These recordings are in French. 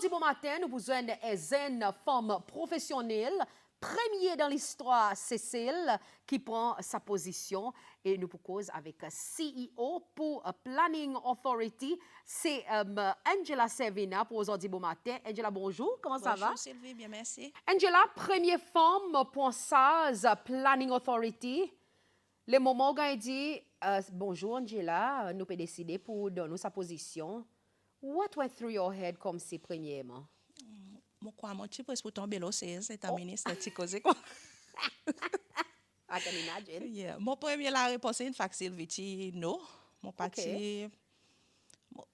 Aujourd'hui, bon matin, nous vous une femme professionnelle, premier dans l'histoire, Cécile, qui prend sa position et nous propose avec CEO pour Planning Authority. C'est Angela Servina pour aujourd'hui, bon matin. Angela, bonjour, comment ça va? Bonjour Sylvie, bien merci. Angela, première femme pour SAS Planning Authority. Le moment où on dit bonjour Angela, nous pouvons décider pour donner sa position. What went through your head comme c'est premièrement? Mon quoi, mon petit peu pour tomber l'eau, c'est un ministre qui cause quoi. I can imagine. Yeah. Mon premier la réponse est une fois que Sylvie dit non. Mon parti,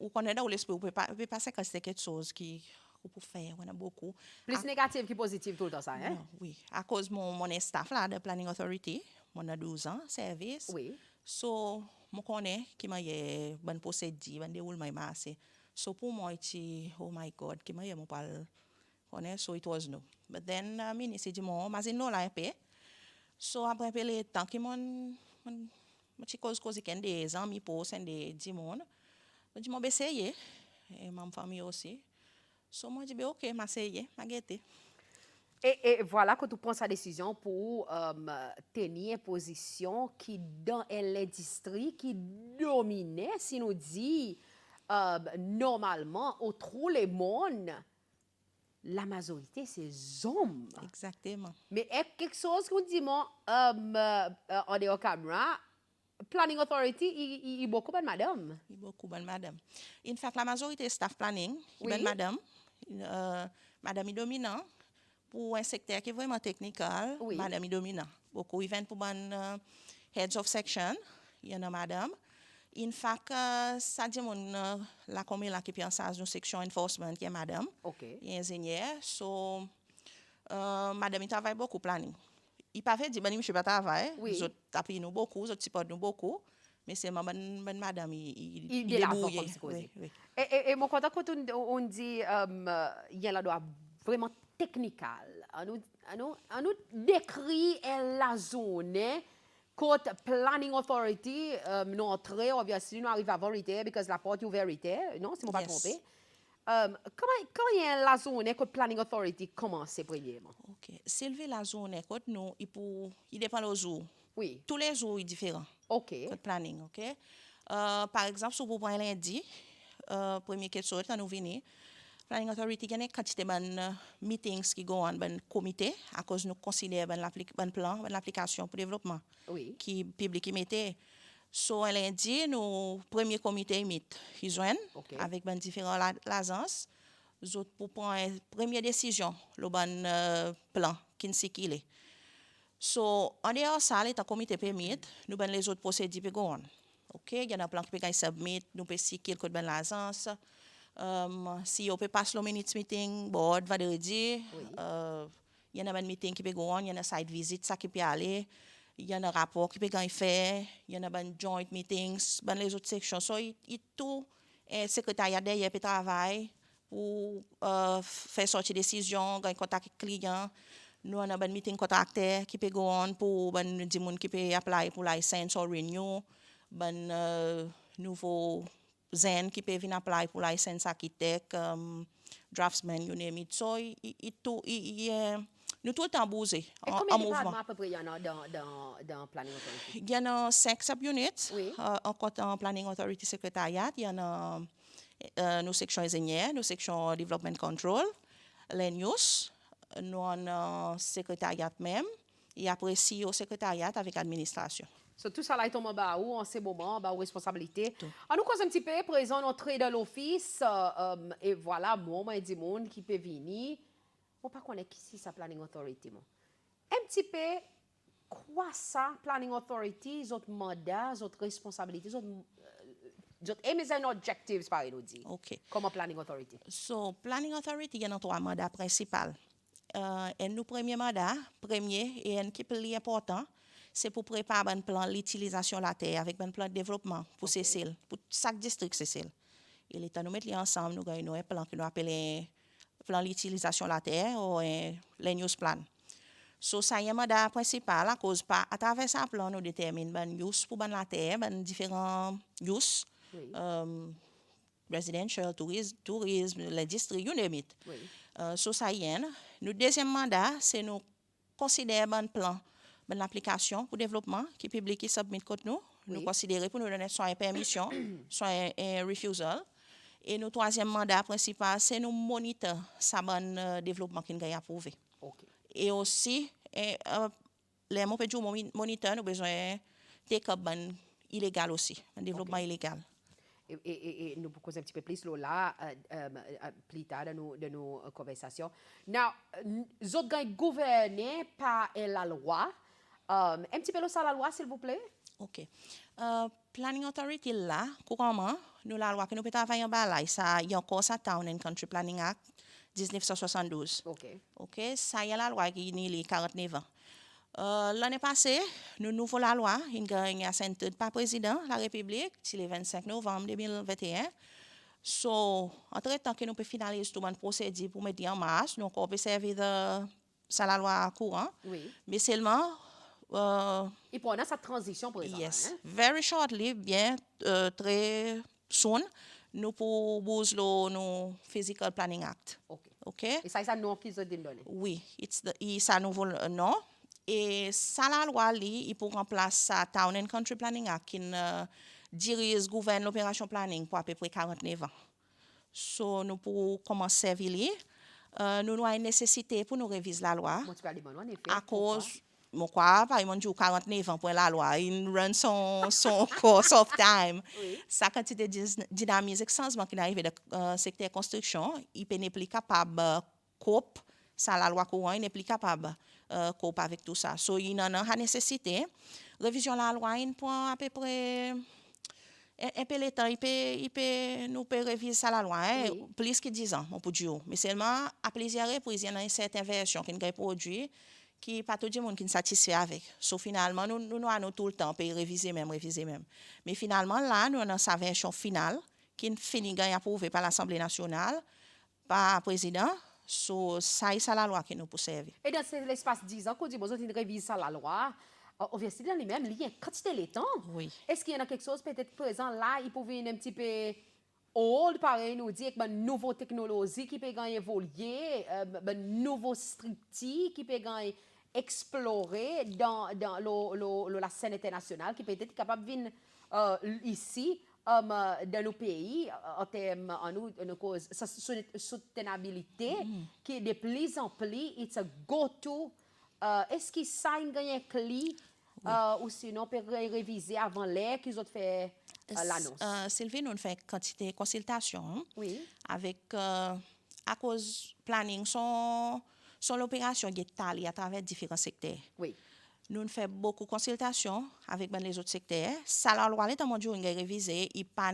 ou qu'on est dans l'esprit, on peut passer que c'est quelque chose qui on peut faire, on a beaucoup. Plus négatif que positif tout le temps, ça, hein? Non, oui, à cause mon staff là de Planning Authority, mon a 12 ans service. Oui. So, mon connais qui m'a eu bonne procédure, bon déroulement massé. So pour moi, c'est oh my God, qui m'a eu mon parle. So it was no. But then, ministre dit mon, mais non la paix. So après le temps qui mon petit cause qui des amis pour des dimon. Je dis mon essayer et ma famille aussi. So moi dis OK, m'a essayé, m'a guetté. Et voilà quand tu prends sa décision pour tenir une position qui dans l'industrie qui dominait, si nous dit normalement, au tout le monde, la majorité, c'est hommes. Exactement. Mais est quelque chose qu'on dit, moi, en dehors caméra, Planning Authority, il y a beaucoup de madame. Il y a beaucoup de madame. In fact, la majorité staff planning, il y a Oui. madame. Madame est dominant. Pour un secteur qui est vraiment technique, Oui. madame est dominant. Beaucoup ils viennent pour heads of section, il y en a madame. In fact, ça dit la commune là qui est en charge de section enforcement qui est madame. OK. Il est ingénieur. So, madame il travaille beaucoup planning. Il pas fait dire ben je pas travailler. Oui. Ils appellent nous beaucoup, ils supportent nous beaucoup. Mais c'est madame Il est là comme c'est causé. Oui. Et mon content quand on dit il y a là vraiment technical. On nous décrit la zone côté planning authority nous entrer obviously nous arrive à vérité parce que la porte est vérité non si je ne pas trompé. Quand il y a la zone côté planning authority commence premièrement. OK. S'élever la zone côté nous il dépend le jour. Oui. Tous les jours sont différents. OK. Côté planning, OK. Par exemple, si vous prenez lundi, premier question quand nous venons Planning Authority gagne quantité de meetings qui go on ben comité à cause nous considère ben plan ben l'application pour développement Oui. qui public qui mettait so lundi nous premier comité meet ils joignent avec ben différents l'agence autres pour prendre première décision le ben plan qui est so en dehors ça l'état comité permet nous ben les autres procédures peut go on OK il y a un plan qui peut submit nous peut séquer code ben l'agence si on peut passer le minute meeting, board va dire, il y en a un meeting qui peut go on, il y en a site visit ça qui peut aller, il y en a un rapport qui peut gagner faire, il y en a un joint meetings, ben les autres sections. So il tout secrétariat derrière peut travailler pour faire sortir décision, gagner contact avec client. Nous on a un meeting contracteur qui peut go on pour ben di moun qui peut apply pour license ou renew, ben nouveau Zen qui peut venir apply pour license architecte, draftsman, you name it. So, nous tout le temps bougé en mouvement. Et combien de départements à peu près il y en a dans Planning Authority? Il y en a 5 subunits. Oui. En Planning Authority Secretariat, il y en a nos sections ingénieurs, nos sections Development Control, les news, nous avons secrétariat même, et après si au secrétariat avec administration. So, tout ça là est tombé en haut en ce moment, en responsabilité. On nous cause un petit peu, présent entrer dans l'office, et voilà, moi, du monde qui peut venir. On ne pas connaître qui c'est ça, Planning Authority. Un petit peu, quoi ça, Planning Authority, les autres mandats, les autres responsabilités, les autres aims and objectives, par exemple, dit. OK. Comme Planning Authority. So, Planning Authority, il y a 3 mandats principaux. Et nous, premier mandat, premier, et un qui est plus important, c'est pour préparer un plan d'utilisation de la terre avec un plan de développement pour Cécile, pour chaque district Cécile. Et l'État nous met ensemble, nous avons un plan que nous appelons plan d'utilisation de la terre ou les news plan. So, ça y est un mandat principal à cause pas à travers ce plan nous détermine ben use pour ben la terre, ben différents use. Oui. residential, tourisme, les districts, you name it. Oui. So ça y est. Notre deuxième mandat, c'est nous considérer un plan, une application pour développement qui publie qui submit contre nous. Nous Oui. considérer pour nous donner soit une permission, soit un refusal. Et notre troisième mandat principal, c'est nous monitorer ça bon développement qui nous a approuvé. OK. Et aussi, les mots que moniteur, nous avons besoin de take up illégal aussi, un développement illégal. Et nous pouvons causer un petit peu plus là, plus tard dans nos conversations. Now, nous sommes gouvernés par la loi. Un petit peu ça la loi, s'il vous plaît. OK. Planning Authority là, couramment, nous la loi que nous pouvons travailler en bas là, ça y a encore ça Town and Country Planning Act 1972. OK. OK, ça y a la loi qui est les 49 ans. L'année passée, nous nouveau la loi, il a assenté par président de la République, c'est le 25 novembre 2021. So, entre-temps que nous pouvons finaliser tout le procédure pour mettre en marche, nous on peut servir de ça la loi courant. Oui. Mais seulement Et pendant cette transition présente. yes, Hein? very shortly, bien très soon, nous pour bouger nos Physical Planning Act. OK. OK? Et ça, c'est un nom qu'ils ont donné. Oui, c'est un nouveau nom. Et ça, la loi, il pour remplacer ça Town and Country Planning Act qui dirige, gouverne l'opération planning pour à peu près 49 ans. So, nous pour commencer à servir, nous avons une nécessité pour nous réviser la loi. Moi, tu peux aller bon, en effet. À cause, mon quoi, par exemple, 49 ans pour la loi, il run son course of time. Oui. Sa quantité de dynamisme et changement qui arrive dans le secteur construction, il n'est plus capable de couper, ça la loi courant, il n'est plus capable de couper avec tout ça. So, il en a la nécessité. Révision de la loi, il prend à peu près un peu le temps, nous peut réviser ça la loi, Oui. plus que 10 ans, on peut dire. Mais seulement, à plusieurs reprises, il y a une certaine version qui est produit qui pas tout le monde qui est satisfait avec. So, finalement, nous avons tout le temps pour réviser même. Mais finalement, là, nous avons sa version finale qui est finie approuvée par l'Assemblée nationale, par le président. So, ça est la loi qui nous peut servir. Et dans l'espace 10 ans, qu'on dit, bon, on révise ça la loi, obviously, dans les mêmes liens, quantité de temps. Oui. Est-ce qu'il y en a quelque chose, peut-être présent là, il pouvait un petit peu old, pareil, nous dire que une nouvelle technologie qui peut évoluer, une nouvelle structure qui peut explorer dans la scène internationale, qui peut être capable de venir ici, dans nos pays, en termes de cause soutenabilité, qui est de plus en plus, it's a go-to. Est-ce que ça a une clé, ou sinon, on peut réviser avant l'air qu'ils ont fait l'annonce? Sylvie, nous fait quantité de consultation Oui. avec, à cause planning, son l'opération qui est étalée à travers différents secteurs. Oui. Nous faisons beaucoup de consultations avec les autres secteurs. Ça, la loi, est en révisé. Il pas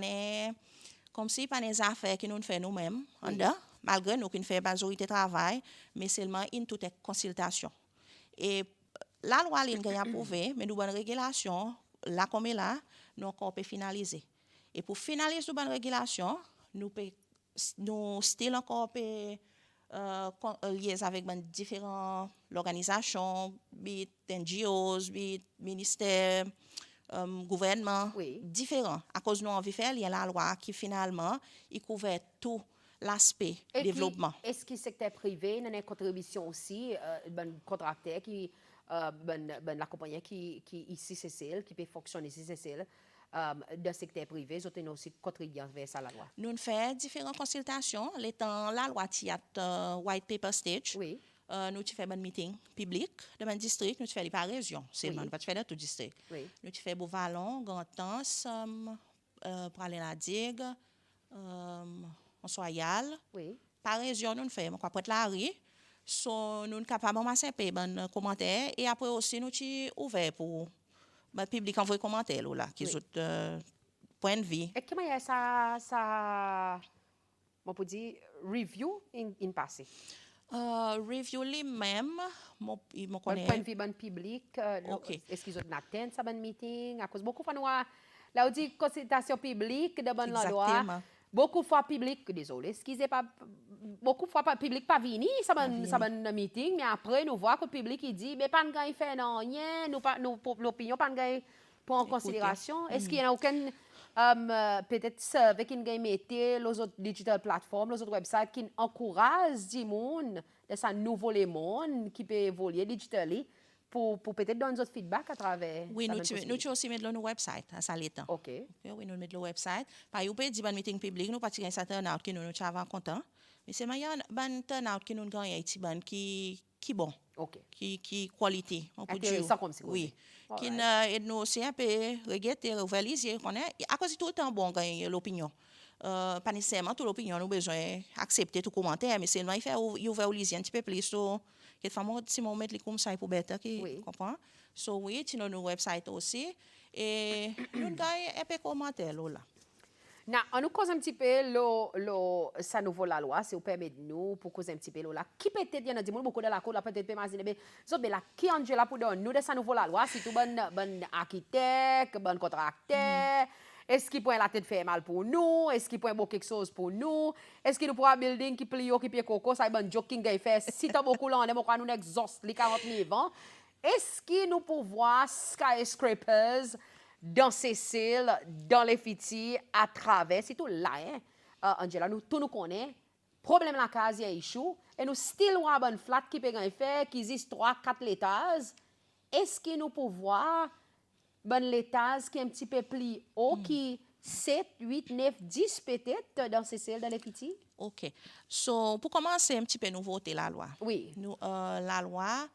comme si pas des affaires que nous faisons nous-mêmes, malgré nous qui faisons majorité de travail, mais seulement une toute consultation. Et la loi, elle est approuvée, mais nous avons une régulation, là comme là, nous encore peut finaliser. Et pour finaliser une bonne régulation, nous still encore peut liés avec différentes organisations, NGOs, ministères, gouvernements, Oui. différents. À cause de nous envie faire, il y a la loi qui finalement il couvre tout l'aspect développement. Est-ce que le secteur privé a une contribution aussi, ben contracteur qui la compagnie qui ici c'est qui peut fonctionner ici c'est dans le secteur privé, ils ont aussi contribué vers ça la loi. Nous faisons différentes consultations. L'étant la loi qui a white paper stage. Oui. Nous faisons un meeting public dans un district, nous faisons par région. Seulement, nous ne faisons pas dans tout district. Oui. Nous faisons Beauvalon, Grand-Anse, pour aller à la Digue, Soyal. Oui. Par région, nous faisons Pointe-la-Rue. Nous sommes capables de masser des commentaires et après aussi, nous sommes ouverts pour le public envoyer des commentaires là, qui sont point de vue. Et comment il y a ça, on peut dire, review in passé? Review lui-même, il me connaît. Point de vue bon public, est-ce qu'ils ont atteint ça bon meeting? À cause beaucoup de fois, là on dit consultation publique de bonne la loi. Beaucoup de fois public, désolé, excusez pas, beaucoup de fois public pas venu, ça bon meeting, mais après nous voit que le public il dit, mais pas de fait non rien, nous l'opinion pas de pour en considération. Est-ce qu'il y a aucune peut-être avec une game été, les autres digital platforms, les autres websites qui encouragent du monde de ça nouveau le monde qui peut évoluer digitalement pour peut-être donner d'autres feedback à travers Oui, ça nous bonne tu possibilité. aussi mettre le website à ça l'état. OK. Oui, nous mettre le website. Par exemple, dit ban meeting public, nous pas tirer ça turnout qui nous avons content. Mais c'est meilleur ban turnout qui nous gagne ici ban qui bon. OK. Qui qualité. On peut dire. Intéressant comme c'est Oui. causé. Qui Alright. aide nous aussi un peu regretter, ouvrir les yeux, qu'on est. À cause de tout le temps bon gagne l'opinion. Pas nécessairement toute l'opinion, nous besoin accepter tout commentaire, mais c'est il fait ouvrir les yeux un petit peu plus. So, quelquefois, si on met les comme ça pour bête, qui Oui. comprend? So, oui, tu as nos website aussi. Et nous gagne un peu commentaire là. Na, on nous cause un petit peu ça nouveau la loi, si vous permettez nous pour causer un petit peu là. Qui peut-être y en a dit beaucoup de la cour là peut-être peut imaginer mais so ben là qui Angela pour donner nous de ça nouveau la loi, si tout bon architecte, bon contracteur, est-ce qu'il pourrait la tête faire mal pour nous, est-ce qu'il pourrait quelque chose pour nous, est-ce qu'il nous pourra building qui plie qui pied coco, ça bon joking gay fait si t'as beaucoup là on est beaucoup nous exhaust les 40 000 ans. Est-ce qu'il nous pouvoir skyscrapers dans Cécile, dans les Fiti, à travers, c'est tout là, hein? Angela, nous, tout nous connaît. Problème la case, il y a échoué. Et nous, still, on a une flat qui peut faire, qui existe 3, 4 l'étage. Est-ce que nous pouvons voir ben l'étage qui est un petit peu plus haut, qui 7, 8, 9, 10 peut-être dans Cécile, dans les Fiti? OK. So, pour commencer un petit peu, nous voter la loi. Oui. Nous, la loi,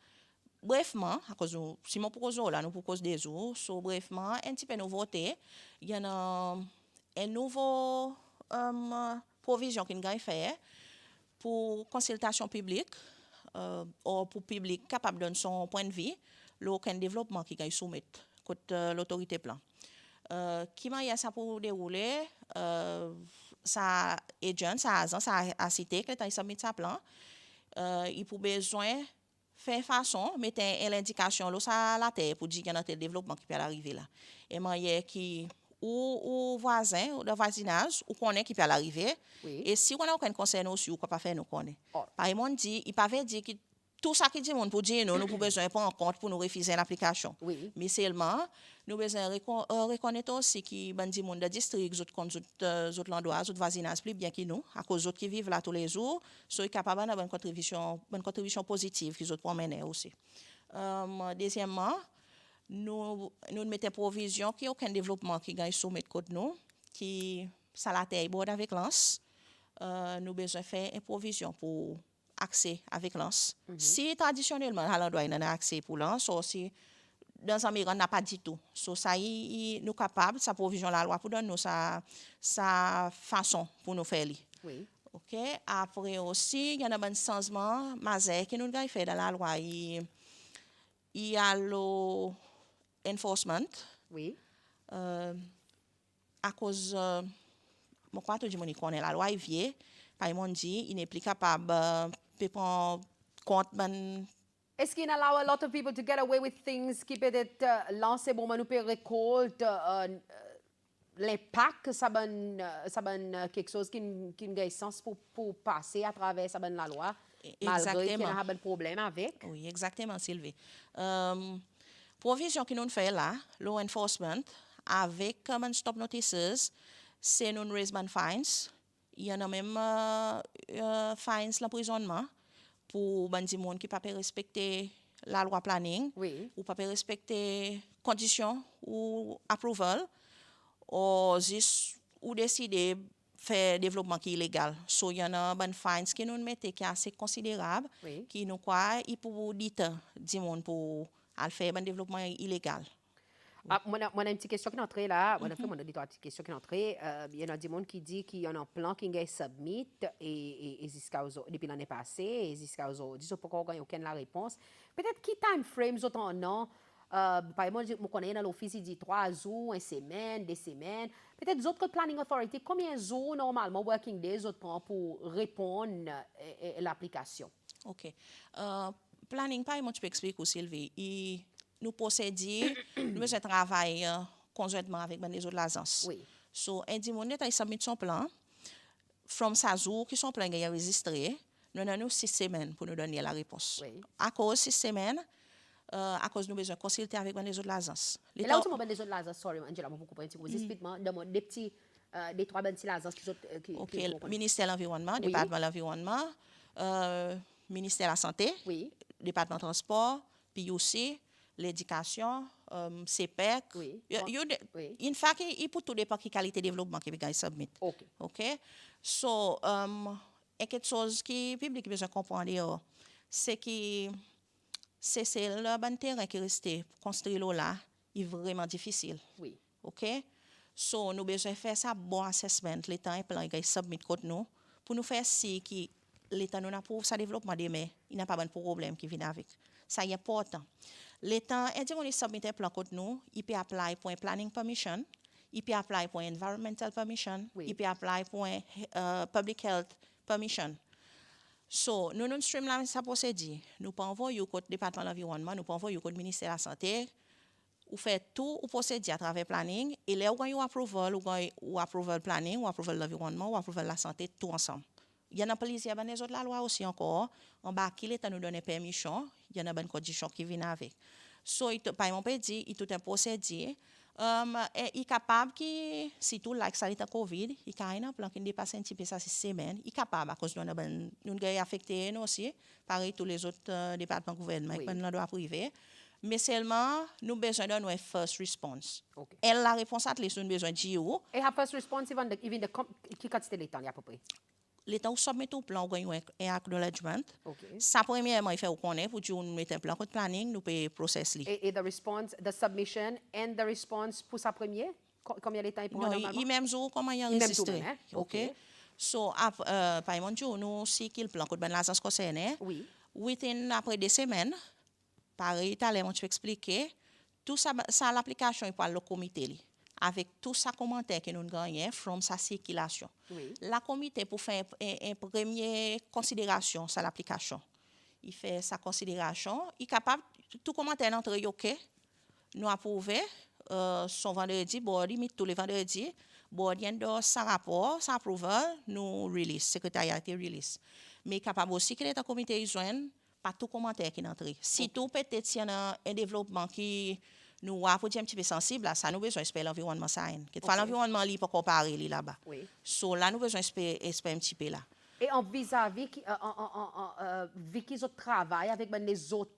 brefement, à cause de, si mon propose là, nous propose des jours, so, brefement, un petit peu nous voter. Il y a un nouveau provision qui nous a fait pour consultation publique, ou pour public capable de donner son point de vue, aucun développement qui gagne soumettre contre l'autorité plan. Qui m'a ça pour dérouler, ça agent, ça agent, ça a cité que l'État submet sa plan, il pour besoin faire façon mettre l'indication là ça la terre pour dire qu'il y a un développement qui peut arriver là. Et moi qui ou voisin ou de voisinage ou connaît qui peut arriver. Oui. Et si on a aucun conseil aussi ou quoi pas faire nous connaît. Oh. Par exemple dit il pas veut dire que tout ça qui dit monde pour dire nous pour besoin prendre en compte pour nous refuser l'application. Oui. Mais seulement nous besoin reconnaître aussi qui bandi monde de district autres comme autres endroits autres voisinage plus bien que nous à cause autres qui vivent là tous les jours sont capables d'avoir une contribution positive qu'ils autres mener aussi. Deuxièmement nous mettons provision qu'il n'y a aucun développement qui gagne soumettre contre nous qui ça la terre bord avec lance nous besoin faire une provision pour accès avec lance. Si traditionnellement, on doit avoir accès pour lance, ou si dans un on n'a pas du tout. So, ça nous capable, sa provision la loi pour donner nous sa façon pour nous faire. Oui. OK. Après aussi, il y a un changement majeur qui nous a fait dans la loi. Il y a l'enforcement. Oui. À cause, mon quoi tout le monde connaît la loi est vieille. Par exemple, dit, il n'est plus capable de prendre compte Est-ce qu'il allow a lot of people to get away with things qui peut-être lancer bon nous peut récolte l'impact ça bonne quelque chose qui a sens pour passer à travers ça bonne la loi malgré qu'il y a un problème avec. Oui, exactement Sylvie. Provision qui nous fait là, law enforcement avec comme stop notices, c'est nous raise fines. Il y en a même fines l'emprisonnement pour bandi monde qui pas respecter la loi planning Oui. ou pas respecter conditions ou approval ou décider faire développement qui est illégal. So il y en a ban fines qui nous mettent qui est assez considérable Oui. qui nous quoi il pour dit monde pour faire un développement illégal. Moi, une petite question qui est entrée là. Moi, fait, mon auditeur une petite question qui est entrée. Il y en a des gens qui disent qu'il y a un plan qui est submit et depuis l'année passée, et jusqu'à aujourd'hui, disons pourquoi on n'a aucune la réponse. Peut-être qui time frames autant non. Par exemple, je connais dans l'office, il dit 3 jours, 1 semaine, 2 semaines. Peut-être d'autres planning authority, combien de jours normalement, working days, autres prend pour répondre à l'application? OK. Planning, par exemple, tu peux expliquer aussi, Sylvie. Nous possédons, nous faisons travail conjointement avec les autres agences. Oui. So, Indimone a submis son plan. From sa jour, qui son plan est enregistré, nous avons 6 semaines pour nous donner la réponse. Oui. À cause de 6 semaines, à cause nous besoin consulter avec les autres agences. Et là où tu m'as des autres l'agence, sorry, Angela, vous comprenez, vous expliquez-moi, des petits, des trois petits agences qui sont, OK, qui vous connaissez. ministère de l'Environnement, Oui. département de l'Environnement, ministère de la Santé, Oui, département de transport, PUC, l'éducation, CPEC. Oui. Oui. In fact, il pour tout dépend de qualité de développement qui est submit. OK. OK? So, et quelque chose qui le public besoin comprendre, c'est que c'est le bon terrain qui reste construire là, est vraiment difficile. Oui. OK? So, nous besoin faire ça bon assessment, l'état et plan qui submit contre nous, pour nous faire si qui l'état nous approuve sa développement demain, il n'y a pas de problème qui vient avec. Ça est important. L'état, et dit on submit un plan contre nous, il peut apply pour un planning permission, il peut apply pour environmental permission, Oui. il peut apply pour un public health permission. So, nous streamline sa procédure. Nous pas envoyer au département de l'environnement, nous pas envoyer au ministère de la santé. Ou fait tout ou procédure à travers planning et là où on approval ou approval planning ou approval l'environnement ou approval la santé tout ensemble. Il y en a plusieurs les autres la loi aussi encore en bas qui l'État nous donne permission, il y en a bonne condition qui viennent avec. So par exemple dit il tout un procédure il est capable qui si tout like ça l'état Covid, il y a un plan qui dépasse un petit peu ça 6 semaines, il est capable à cause nous nous affecté nous aussi pareil tous les autres départements gouvernement dans le droit privé. Mais seulement, nous avons besoin d'un first response. Okay. Et la réponse à l'est, nous avons besoin de Et la first response, even qui quantité de temps, à peu près? L'État soumet au plan, nous avons un acknowledgement. Okay. Ça, premièrement, il fait connaître pour dire nous mettons un plan de planning, nous pouvons processer. Et the response, the submission and the response pour sa première? Combien de temps il prend normalement? Non, il même jour, comment il enregistré. OK. So, par exemple, nous, si le plan de l'agence concernée, within après 2 semaines, pareil, on tu expliquer tout ça l'application pour le comité avec tout ça commentaire que nous gagnons from sa circulation. Oui. La comité pour faire une première considération sur l'application. Il fait sa considération, il est capable tout commentaire entre OK. Nous approuver son vendredi, board limite tous les vendredis, board endorse sa rapport, sa approval, nous release, secrétariat release. Mais capable aussi que l'État comité joindre pas tout commentaire qui entre. Si tout peut-être il y a un développement qui nous a pour dire un petit peu sensible, ça nous besoin d'espérer l'environnement ça. L'environnement li pas comparer là-bas. Oui. So là nous besoin d'espérer un petit peu là. Et en vis-à-vis qui ont travaillé avec les autres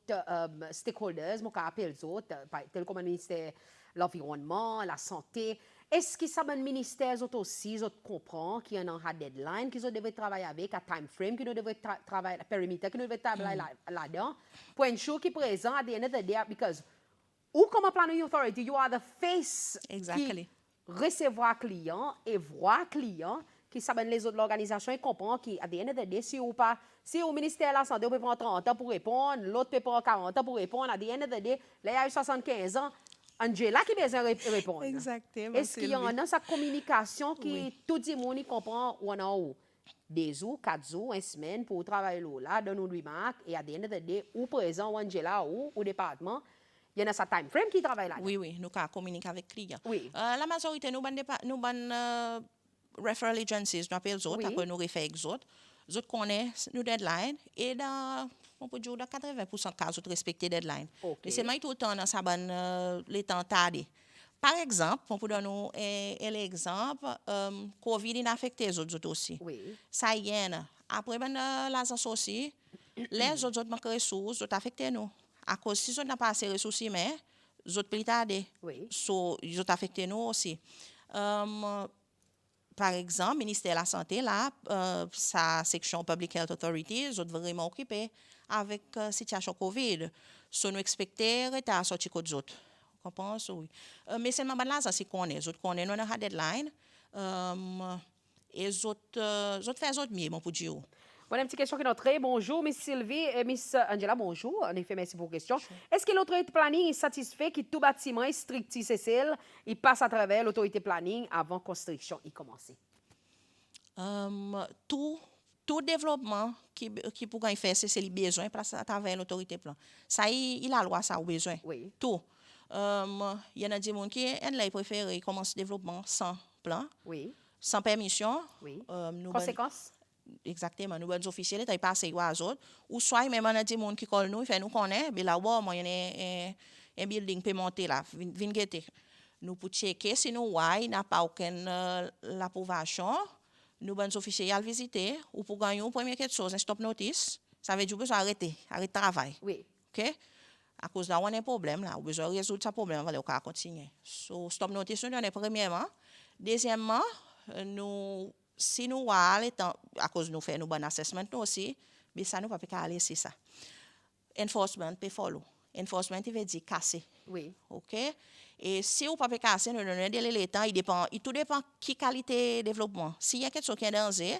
stakeholders, mon appelle les autres, tel comme le ministère de l'environnement, la santé. Est-ce que ça, le ministère aussi, ils comprennent qu'il y a un deadline, qu'ils doivent travailler avec, un time frame, qu'ils doivent travailler, un périmètre, qu'ils doivent travailler là-dedans, pour ensure qu'ils sont présents à the end of the day, because, ou comme planning authority, you are the face Exactly. qui recevoir client et voir client, qui savent les autres organisations et comprennent qu'à the end of the day, si au ministère de la Santé, on peut prendre 30 ans pour répondre, l'autre peut prendre 40 ans pour répondre, à the end of the day, là, il y a eu 75 ans, Angela qui besoin de répondre. Exactement. Est-ce qu'il y a cette communication qui tout le monde comprend ou non? 2 jours, 4 jours, 1 semaine pour travailler là, donner une remarque et à the end of the day, ou présent, ou Angela, ou au département, il y a un time frame qui travaille là. Oui, nous communiquons avec les clients. Oui. La majorité, nous avons referral agencies, nous appelons les autres, après nous référons les autres. Les autres connaissent nos deadlines et on peut dire dans 80% de cas, nous respectons les deadlines. Mais c'est tout le temps dans les temps tardés. Par exemple, on peut donner l'exemple, COVID a affecté les autres aussi. Oui. Ça y est, après l'agence aussi, les autres manquent de ressources, ils affectent nous. À cause si on n'a pas assez de ressources, mais les autres plus tardés. Oui. So, ils ont affecté nous aussi. Par exemple, le ministère de la Santé, là, sa section Public Health Authority, ils sont vraiment occupés avec la situation COVID. So, nous expectons retard sortir des autres. Vous comprenez? Oui. Mais seulement là, ça, c'est qu'on est. Les autres connaissent, nous avons un deadline. Et les autres font les autres mieux, pour dire. Voilà une petite question qui est entrée. Bonjour, Miss Sylvie et Miss Angela, bonjour. En effet, merci pour la question. Est-ce que l'autorité planning est satisfait que tout bâtiment est strict CCL, il passe à travers l'autorité planning avant construction y commencer? Tout développement qui pourrait faire, c'est le besoin passe à travers l'autorité plan. Ça, il a la loi, ça a besoin. Oui. Tout. Il y en a des gens qui préfèrent commencer le développement sans plan, oui. sans permission. Oui. Conséquences? exactement, nous sommes officiers, l'État est passé aux autres, ou soit même on a dit monde qui colle nous, il fait nous connaît, mais là-bas, moi, il y a un building peut monter là, vin guetter. Nous pour checker si nous n'a pas aucune l'approbation, nous sommes officiers y aller visiter, ou pour gagner une première quelque chose, un stop notice, ça veut dire besoin arrêter travail. Oui. OK? À cause de là, on a un problème là, on a besoin de résoudre ce problème, on va continuer. So, stop notice, nous donnons premièrement. Deuxièmement, nous, si nous allons, à cause de nous faire nos bon assessment nous aussi, mais ça nous pas pas aller c'est ça. Enforcement peut follow. Enforcement il veut dire casser. Oui. OK? Et si vous pas casser, nous donnons le temps, tout dépend qui qualité de développement. S'il y a quelque chose qui est danger,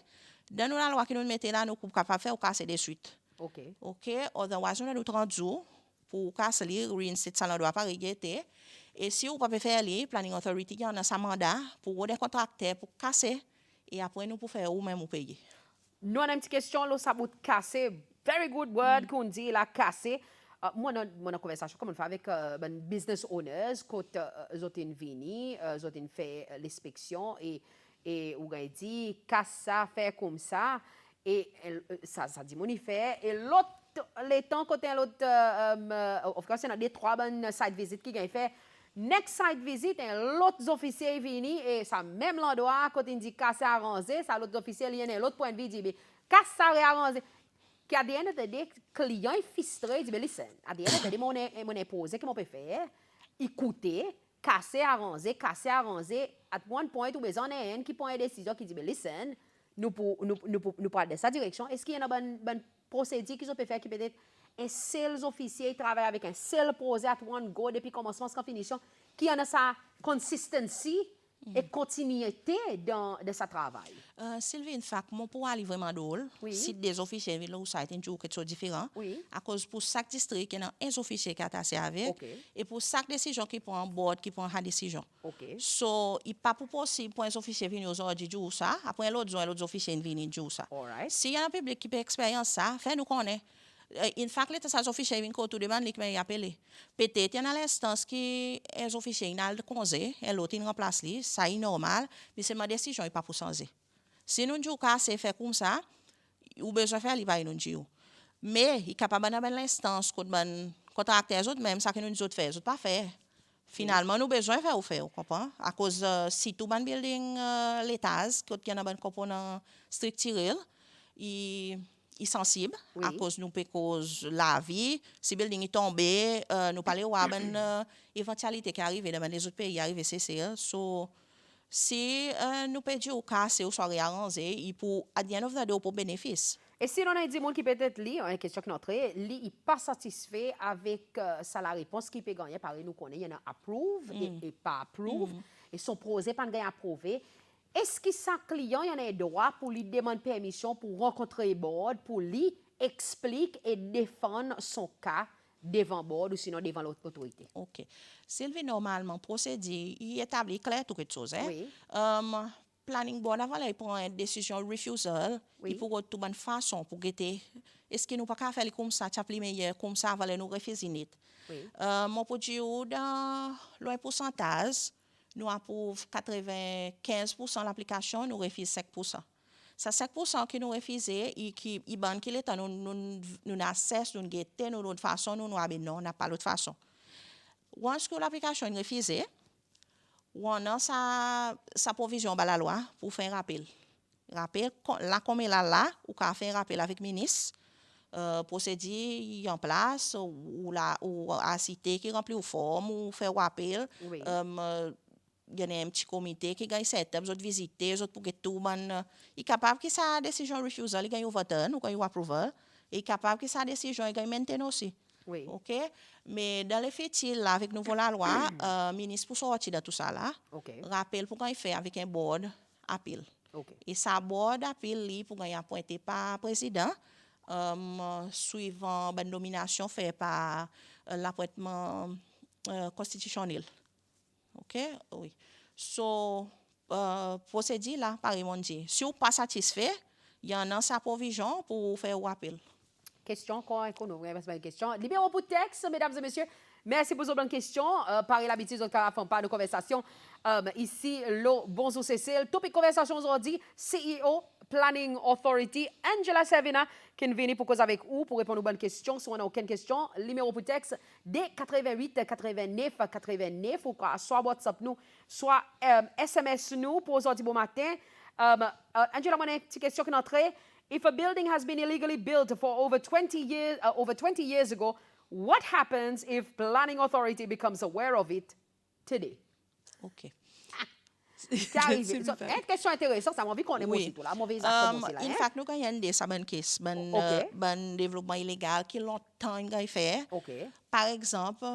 dans la loi qui nous mettez là, nous sommes capables de faire ou casser de suite. OK. OK? Otherwise, on a 30 jours pour casser les reinstate ça doit pas régler. Et si vous ne pouvez pas faire les planning authority, il y a un mandat pour des contracteurs pour casser et après nous pour faire ou même payer. Nous avons une petite question, là, ça peut casser. Very good word qu'on dit, la casser. Moi, dans une conversation comme on fait avec business owners, quand ils ont venu, ils ont fait l'inspection et on a dit, casse ça, fait comme ça. Et ça dit, mon fait. Et l'autre, les temps, quand l'autre, of course, il y a des 3 bonnes site visits qui ont fait. Next site visit, l'autre officier venu et ça même l'endroit, quand il dit casser arranger, ça l'autre officier, il y a l'autre point de vue, il dit, casse ça arranger. Qu'à the end of the day, client est frustré, il dit, listen, à the end of the day, mon imposé, comment on peut faire? Écouter, casser arranger, at one point, où besoin d'un qui prend une décision, qui dit, listen, nous parlons de sa direction. Est-ce qu'il y a une procédure qu'ils peuvent faire qui peut être un seul officier travaille avec un seul projet à one go depuis commencement jusqu'à finition, qui a sa consistency et continuité de sa travail. Sylvie, en fait, mon pour aller vraiment drôle, si des officiers viennent là où ça a été quelque chose de différent, à cause pour chaque district, il y a un officier qui est attaché avec, et pour chaque décision qui prend un board, qui prend une décision. So, il n'est pas possible pour un officier venir aujourd'hui dire ça, après l'autre officier venir dire ça. Si y a un public qui peut expérience ça, fait nous connaître. En fait, les officiers viennent tout demande qui m'a appelé. Peut-être il y a l'instance qui les officiers n'ont le congé, et l'autre il remplace lui, ça est normal, mais c'est ma décision n'est pas pour changer. Si nous disons que c'est fait comme ça, ou besoin faire il va nous dire. Mais il est capable d'avoir l'instance quand contracter les autres même ça que nous autres faire, autres pas faire. Finalement nous besoin faire ou faire, vous comprenez? À cause si tout ban building l'étage, quand il y a un component structurel, est sensible à cause nous cause la vie si building est tombé nous parler ou une éventualité qui arrive dans les autres pays arrive c'est so si nous perdons au cas c'est au soit réarrangé et pour à the end of the day pour bénéfice. Et si on a des gens qui peut-être lit une question qui notre li est pas satisfait avec ça la réponse qui peut gagner par nous connaît il y en a approve et pas approve et son projet pas gagner approuvé. Est-ce que sa client y en a droit pour lui demander permission pour rencontrer board, pour lui expliquer et défendre son cas devant board ou sinon devant l'autre autorité? OK. Sylvie, normalement, procédé, il établit clair tout quelque chose. Planning board, avant, il prend une décision refusal, il pourra tout bonne façon pour guetter. Est-ce qu'il nous pas qu'à faire comme ça, tu meilleur, comme ça, avant nous refuser. Mon pour dire, dans le pourcentage, nous approuvons 95% de l'application, nous refusons 5%. C'est 5% qui nous refusent et qui ban qui l'État nous assesse, nous guetter, nous de façon, nous non, n'a pas l'autre façon. Once que l'application est refusée, on a sa provision par la loi pour faire un rappel. Rappel, là comme elle là, ou qu'à faire un rappel avec le ministre, procédure en place, ou à citer qui remplit une forme, ou faire un rappel. Il y a un petit comité qui gagne cette étape, autres visiter, autres pour que tout le monde est capable que sa décision refusal, il gagne au vote, ou gagne au approval, et capable que sa décision il gagne maintenir aussi. OK? Mais dans les faits, là, avec nouveau la loi, ministre pour sortir de tout ça là, rappel pour qu'il fait avec un board appel. Et sa board appel pour qu'il appointé par président, suivant la nomination faite par l'appointement constitutionnel. OK? Oui. So, procédure là, par exemple, si vous pas satisfait, il y en a sa provision pour faire un appel. question qu'on nous une question. Numéro pour texte, mesdames et messieurs. Merci pour vos questions. Par l'habitude, on ne fait pas de conversation. Ici, bonjour Cécile. Topic conversation aujourd'hui, CEO Planning Authority, Angela Savina, qui est venue pour cause avec vous, pour répondre aux bonnes questions. Si on n'a aucune question, numéro pour texte, D88 89 89, ou soit WhatsApp nous, soit SMS nous pour aujourd'hui bon matin. Angela, on a une petite question qui est entrée. If a building has been illegally built for over 20 years ago, what happens if planning authority becomes aware of it today? OK. C'est arrivé. Une question intéressante, ça m'a envie qu'on ait aussi tout là. Mauvais acte aussi là. In fact, nous avons des sabon case, ben développement illégal qui longtemps il fait. OK. Par exemple,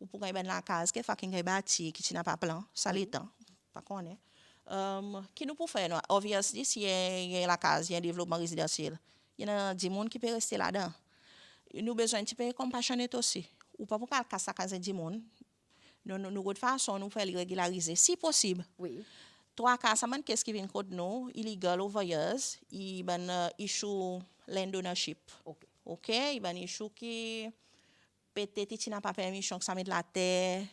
ou pour gagner la case qui fait qu'il bâti qui n'a pas plan, ça l'étend, pas connaît. Qui nous peut faire non? Obviously, si il y a la case, il y a un développement résidentiel. Il y a des gens qui peuvent rester là-dedans. Nous besoin un petit peu compassionné aussi. Ou pas pour qu'elle casse la case du monde. Nous de façon nous faire régulariser si possible. Oui. Trois cas ça qu'est-ce qui vient contre nous illegal overuse, il ben issue land ownership. OK. OK, il ben issue qui peut-être tu n'as pas permission que ça met de la terre.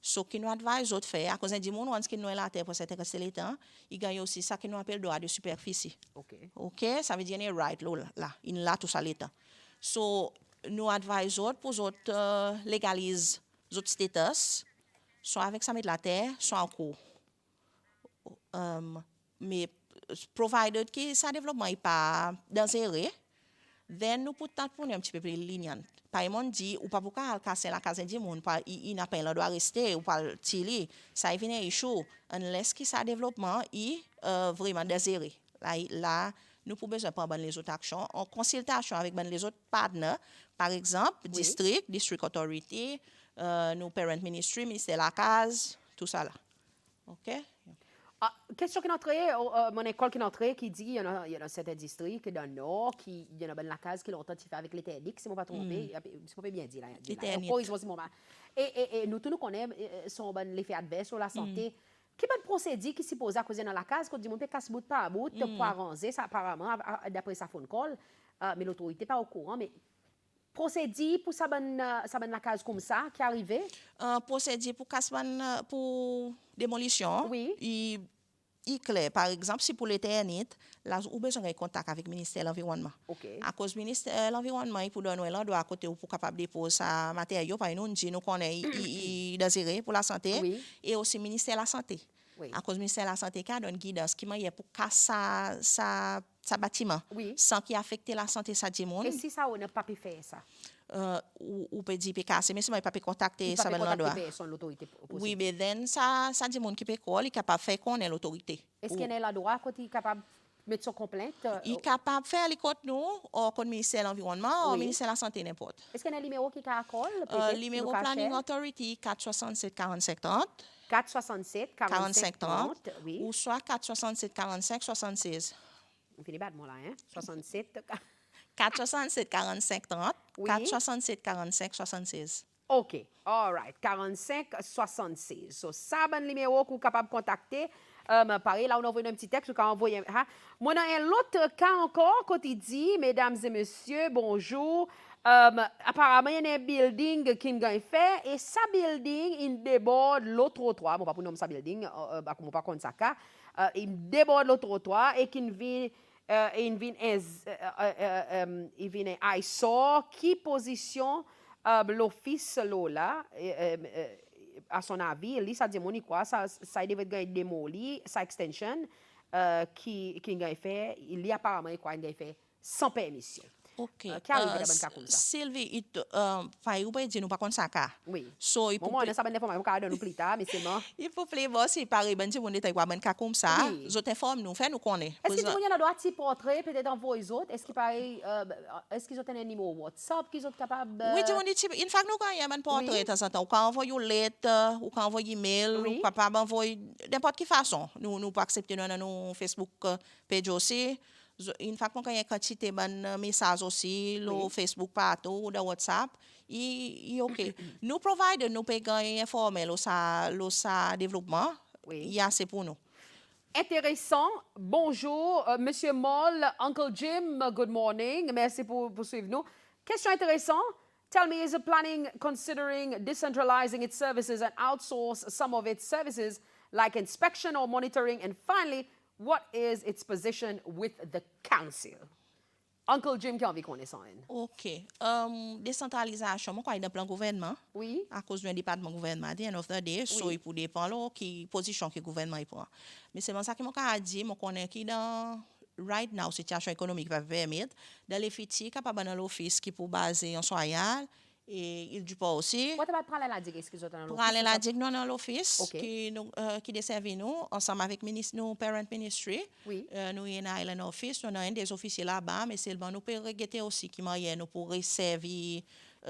Ce qui nous advise autres faire à cause du monde once qu'il nous la terre pour cette rester le temps, il gagne aussi ça qui nous appelle droit de superficie. OK. OK, ça veut dire une right là, il là tout ça le temps. So nous advise autres pour autres légalise autres status soit avec ça met de la terre, soit en cours. Mais provided que ça développement n'est pas dangereux, then nous pouvons pour un petit peu plus lignant. Par exemple, dit ou pas pour casser la case du monde, il n'a pas le droit de rester ou pas tirer, ça vient issue unless que ça développement est vraiment désiré. Là, nous pouvons besoin prendre les autres actions en consultation avec les autres partenaires, par exemple, district authority, nos parent ministry, ministère de la case, tout ça là. OK? Question qui est entrée, mon école qui est entrée, qui dit il y en a certains districts dans le nord, il y en a la case qui longtemps fait avec les techniques, si je ne pas trompé, si je peux bien dire. Et nous tous nous connaissons l'effet adverse sur la santé. Qui peut procéder qui s'y pose à cause dans la case, quand on peut casser bout par bout pour arranger ça apparemment, d'après sa phone call, mais l'autorité n'est pas au courant. Mais procédé pour ça la case comme ça qui est arrivé? Procédé pour pour démolition. Oui. Il clair. Par exemple, si pour l'éternité, là, vous avez besoin de contact avec le ministère de l'Environnement. Okay. À cause du ministère de l'Environnement, il peut donner l'endroit à côté pour capable déposer sa matériaux. Par exemple, nous connaissons désiré pour la santé. Oui. Et aussi le ministère de la Santé. Oui. À cause du ministère de la Santé, qui a donné guidance qui m'a pour casser sa bâtiment. Oui. Sans qu'il affecte la santé de sa monde. Et si ça, on n'a pas pu faire ça? Ou peut dire casser mais si moi pas contacter ça l'endroit. Oui, mais then ça dit monde qui peut il est capable faire connaître l'autorité. Est-ce qu'il y a le droit quand il est capable de mettre son complainte? Il est capable de faire les côtes nous au ministère de l'Environnement, au ministère de la Santé n'importe. Est-ce qu'il y a un numéro qui est à call? Le numéro Planning Authority 467 45 30. 467 45 30, oui. Ou soit 467 45 76. On finit pas de moi là, hein? 67 467 45 30. Oui. 467 45 76. OK. All right. 45 76. So, ça, c'est le numéro que vous êtes capable de contacter. Pareil, là, on a envoyé un petit texte, on a envoyé. Moi, dans un autre cas encore, quand il dit, mesdames et messieurs, bonjour. Apparemment, il y a un building qui a fait, et ça building, il déborde l'autre trottoir. Bon, pas pour nommer ça building, comme on pas contre ça, il déborde l'autre trottoir et qu'il vient. Il vient à ISOR qui position l'office là à son avis il ça dit quoi ça devait être démoli sa extension qui a fait il y a apparemment quoi il a fait sans permission. OK. Sylvie, il faut pas dire nous pas comme ça oui. So il moi on a ça bonne information qu'on donne plus tard mais c'est bon. Il faut plaire aussi pareil ben dire on détail pas ben cas comme ça. Je t'informe nous fait nous connaît. Est-ce que tu connais droit petit portrait peut-être envoyer les autres est-ce qu'il pareil est-ce qu'ils ont un numéro WhatsApp qu'ils sont capables oui on dit in fact nous quand il y a un portrait de temps en temps ou quand envoyer lettre ou quand envoyer email ou capable envoyer n'importe quelle façon nous pas accepter dans nos Facebook page aussi. In fact, quand il y a une quantité de messages aussi, le Facebook partout, ou le WhatsApp, il est OK. Nous providons, nous pouvons informer le développement, il y a assez pour nous. Intéressant. Bonjour, Monsieur Moll, Uncle Jim, good morning. Merci pour suivre nous. Question intéressante. Tell me, is the planning considering decentralizing its services and outsource some of its services like inspection or monitoring? And finally, what is its position with the council? Uncle Jim qui a envie qu'on ait ça. OK. Décentralisation, moi, quoi, dans le plan gouvernement. Oui. À cause d'un département gouvernement, at the end of the day, so il peut dépendre qui position que le gouvernement prend. Mais c'est ça que moi, a dit, moi, connais qui dans right now, situation économique va permettre, dans les fitis, capable dans l'office qui pour baser en soyal, et il du pas aussi. What about prendre la digue, excusez-moi, dans l'office? Prendre la digue dans l'office, Okay. qui desservent nous, ensemble avec nos parent ministry. Oui. Nous y a Island Office, nous avons des officiers là-bas, mais c'est bon, nous pouvons regretter aussi qui moyen nous pour servir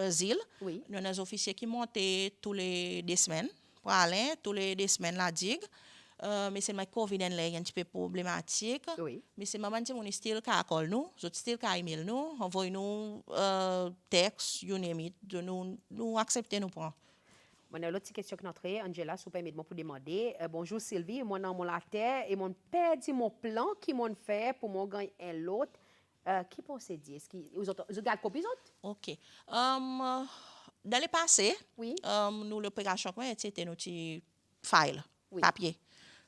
ZIL. Oui. Nous avons des officiers qui montent tous les 2 semaines, pour aller tous les 2 semaines la digue. Mais c'est ma COVID est un petit peu problématique. Oui. Mais c'est maman qui on est still qu'à call nous, autres still qu'à email nous, envoie nous texte, you name it, de nous accepter nous prendre. Mon l'autre question que notre Angela, si vous permettez pour demander. Bonjour Sylvie, moi dans mon la terre et mon père dit mon plan qui m'ont fait pour mon gagner un l'autre. Qui procède? Est-ce que vous avez copie autres? OK. Dans le passé, Oui. nous l'opération c'était notre file, Oui. papier.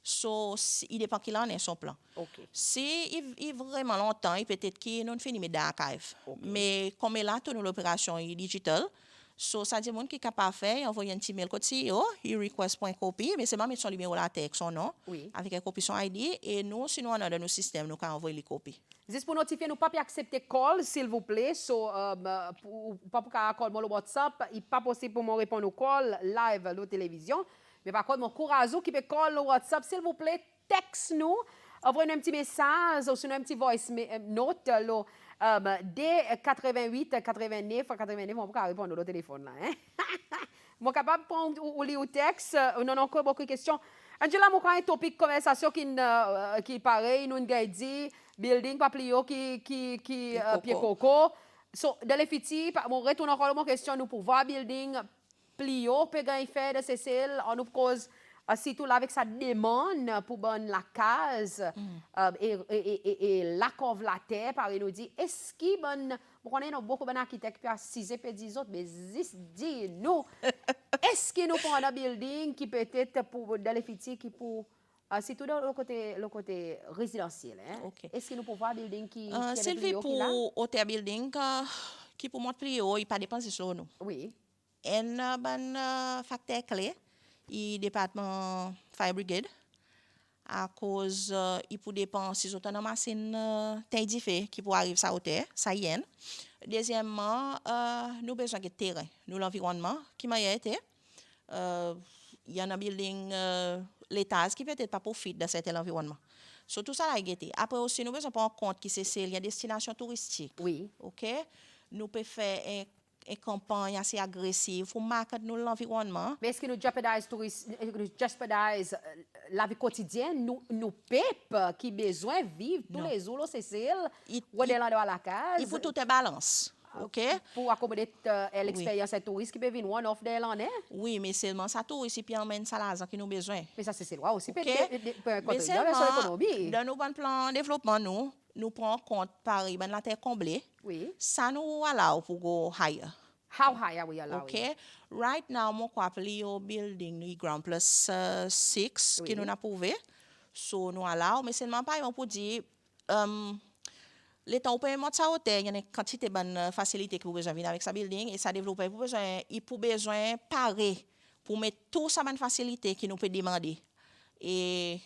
So, il dépend qu'il en est son plan. OK. Si il vraiment longtemps, il peut-être qu'il nous finit mes d'archive. Mais comme là, toute l'opération est digitale, so ça dit monde qui est capable de faire, envoyer un petit mail côté CEO, il request pour une copie, mais c'est pas mettre son numéro la texte son nom, Oui. avec une copie son ID et nous sinon on a dans nos systèmes nous quand envoyer les copies. Juste pour notifier, nous pas accepter call, s'il vous plaît. So, pas pour call moi le WhatsApp, il pas possible pour moi répondre au call live la télévision. Mais par contre, mon courage qui peut call le WhatsApp, s'il vous plaît, texte nous, envoyez un petit message ou sinon un petit voice note dès 88 89 89 on peut répondre au téléphone là hein. Moi capable de prendre ou lire au texte, on a encore beaucoup de questions. Angela, moi un topic conversation qui pareil, nous avons dit building paplio qui pied coco. So dans les fitis, mon retourne encore mon question nous pour voir building plio peut gagner faire de Cécile on nous cause surtout là avec sa demande pour bonne la case et la cove la terre par nous dit est-ce qu'il bonne on connaît beaucoup bon architecte puis à 6 et 10 autres mais dis nous est-ce qu'il nous prend un building qui peut-être pour dans les fitis qui pour surtout dans le côté résidentiel hein? Okay. Est-ce qu'il nous peut voir building qui Sylvie pour hôtel building qui pour monter plio il pas dépenser sur nous. Oui. Un bon facteur clé, le département Fire Brigade, à cause il peut dépenser sur une machine t'indiffé qui peut arriver ça hauteur, ça y est. Deuxièmement, nous besoin de terrain, nous l'environnement qui m'a été. Il y a un building l'étage qui peut-être pas profite de cet environnement. So, tout ça là est. Après aussi nous besoin prendre en compte que c'est une destination touristique. Oui. OK? Nous pouvons faire une campagne assez agressive pour marquer l'environnement. Mais est-ce que nous jeopardise la vie quotidienne, nous pep qui besoin de vivre tous les jours, c'est celle, ou de la case? Il faut tout est balance. OK? Pour accommoder l'expérience touriste qui peut venir one-off de l'année? Oui, mais seulement ça touriste et puis emmène ça là qui nous besoin. Mais ça, c'est loi aussi. Okay? Mais seulement, dans nos plans de développement, nous prenons en compte, Paris, la terre comblée. Oui. Ça nous allow pour go higher. How high are we allowed? Okay. Right now, mon appelé au building le ground plus 6 qui nous a prouvé. So nous allow, mais seulement pas pour dire les temps où on monte ça hauteur, il y a une quantité de facilité que vous besoin venir avec sa building et ça développe pour besoin il pour besoin parer pour mettre tout ça bonne facilité qui nous peut demander et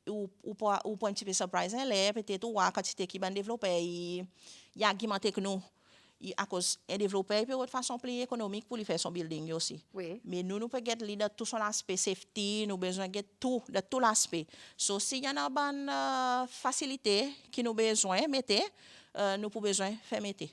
ou pour un petit peu surprise là peut-être ou à quantité qui va développer il y a argumenté que nous à cause un développeur peut de façon plus économique pour lui faire son building aussi. Oui. Mais nous pouvons get de tout son aspect safety, nous besoin de tout l'aspect. So si y en a bonne facilité qui nous besoin mettez nous pour besoin faire mettre.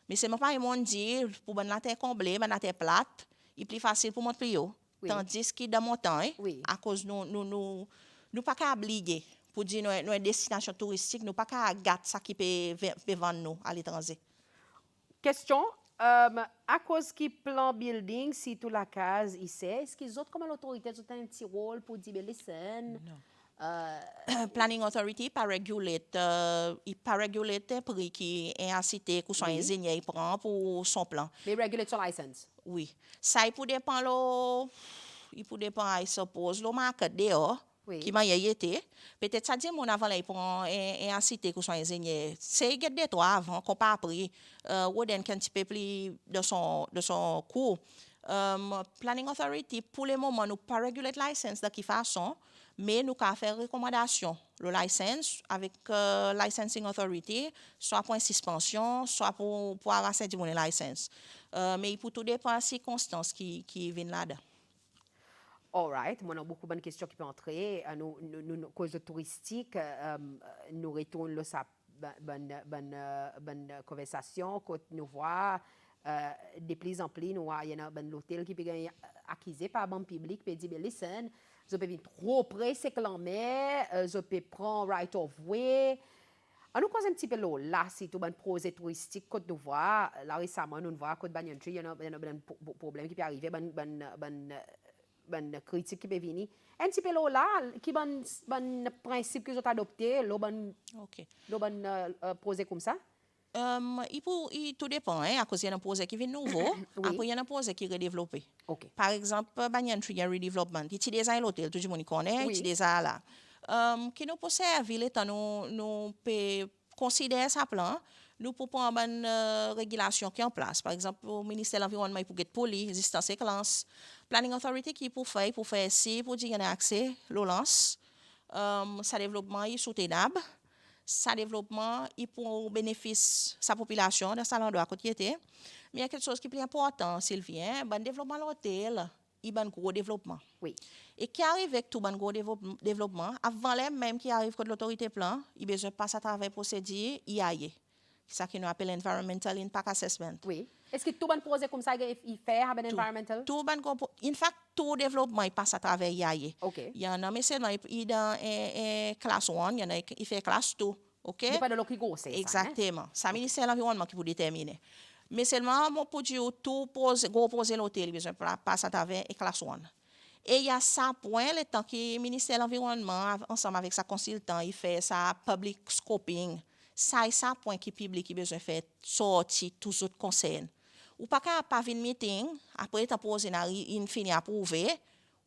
Mais c'est pas mon dire pour bonne la terre comblée, bonne la terre plate, il plus facile pour monter plus haut. Tandis que dans mon temps à cause nous pas qu'à obliger pour dire nous destination touristique, nous pas qu'à gâter ça qui peut vendre nous à l'étranger. Question, à cause qui plan building, si toute la case ici, est-ce qu'ils ont comme l'autorité ont un petit rôle pour dire listen, Planning Authority pas régulate il pas régulate prix qui est incité que son ingénieur il prend pour son plan. Mais regulate son license. Oui. Ça il peut dépendre lo il peut dépendre I suppose le market dehors. Qui m'a été peut-être ça dit mon avant là il prend et incité que son ingénieur c'est get des toi avant qu'on pas appris Woden un petit peu plus de son cours. Planning Authority pour le moment nous pas regulate license de qui façon mais nous avons fait recommandation le license avec licensing authority soit pour une suspension soit pour arracher du mon license mais il peut tout dépendre des circonstances qui viennent là-dedans. All right. Moi, on a beaucoup de questions qui peuvent entrer. Nous, cause de touristique, nous retournons là, ça, bonne conversation. Quand nous voyons de plus en plus, nous voyons, il y a un hôtel qui peut être acquis par le public, peut dire, listen, je peux venir trop près, c'est que l'on met, je peux prendre right of way. On nous cause un petit peu là, c'est tout un projet touristique que nous voyons. Là, récemment, nous voyons que il y a un problème qui peut arriver, ben critique qui peut venir un petit peu là qui ben principe que j'ai adopté là ben posé comme ça il tout dépend hein à cause il y a un projet qui vient nouveau après il y a un projet qui est redéveloppé par exemple Banyan Tree Redevelopment il utilise l'hôtel tout le monde connaît il utilise là qui nous peut servir l'état nous peut considérer ça plan nous pouvons prendre une régulation qui est en place. Par exemple, le ministère de l'Environnement, il peut être poli, existence et classe. Planning Authority qui pour faire ici, pour dire qu'il y a accès, l'eau lance. Ça développement est soutenable. Ça développement est pour bénéfice sa population dans sa l'endroit à côté. Mais il y a quelque chose qui est plus important, Sylvien. Le développement de l'hôtel, il y a un gros développement. Oui. Et qui arrive avec tout un gros développement, avant même qui arrive contre l'autorité plan, il besoin de passer à travers procédure IAE. C'est ça qu'on appelle Environmental Impact Assessment. Oui. Est-ce que tout le projet comme ça, il fait un environmental? In fact, tout développement, il passe à travers IAE. OK. Il y en a, mais seulement, il est dans classe 1, il y en a, il fait classe 2. OK? Il n'y a pas de l'eau c'est ça. Exactement. C'est le ministère de l'Environnement qui peut déterminer. Mais seulement, pour dire tout gros projet l'hôtel, il besoin passer à travers classe 1. Et il y a ça point, le temps que le ministère de l'Environnement, ensemble avec sa consultant, il fait sa public scoping. Ça et ça point qui public qui besoin faire sortir tous les autres conseils. Ou pas qu'à pas venir meeting après t'as posé une fini approuvé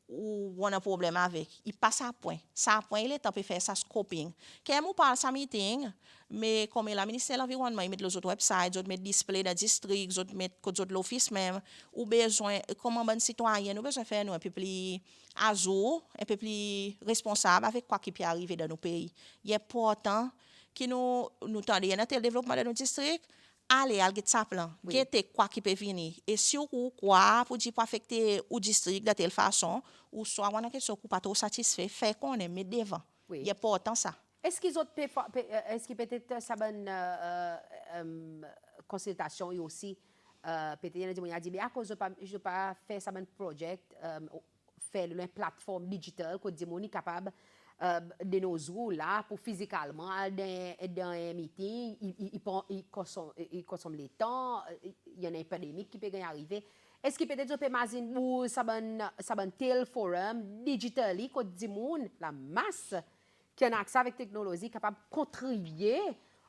ou on a problème avec. Il passe à point. Ça point il est temps de faire ça scoping. Quand on parle ça meeting mais comme la ministère de l'Environnement il met les autres websites, ils mettent display dans district, ils mettent code de l'office même ou besoin comment bon citoyen nous besoin faire nous un peu plus à jour, un peu plus responsable avec quoi qui peut arriver dans nos pays. Il est important qui nous tendez il y a tel développement de nos districts allez al get ça plan guetter quoi qui peut venir et si ou quoi pour dire pour affecter au district de telle façon ou soit on a quelque chose pas trop satisfait fait qu'on est met devant il est important ça est-ce qu'ils ont est-ce que peut-être ça bonne consultation et aussi peut-être il y a dit à cause je pas faire ça un project faire une plateforme digitale que dit mon capable de nos jours là pour physiquement dans un meeting il consomme les temps il y a une épidémie qui peut arriver est-ce que peut-être je peux imaginer ou ça un tel forum digital que dit monde la masse qui a accès avec technologie capable de contribuer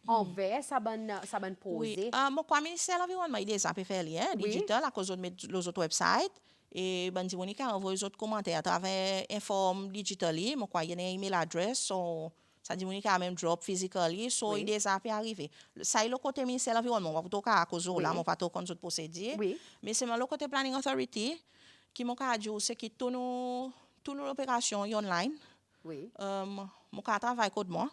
envers ça bonne projet mon ministère de l'Environnement il déjà peut faire lien digital à cause de mettre les autres websites et Bandi Monica envoie les autres commentaires à travers informe digitally mon quoi il y a une email adresse ça dit Monica même drop physically so il déjà peut arriver ça est le côté ministère de l'Environnement on va tout cas à cause là mon pas tout comme autres procédures mais c'est le côté planning authority qui mon cas dit c'est que tout nos opérations online mon cas travaille code moi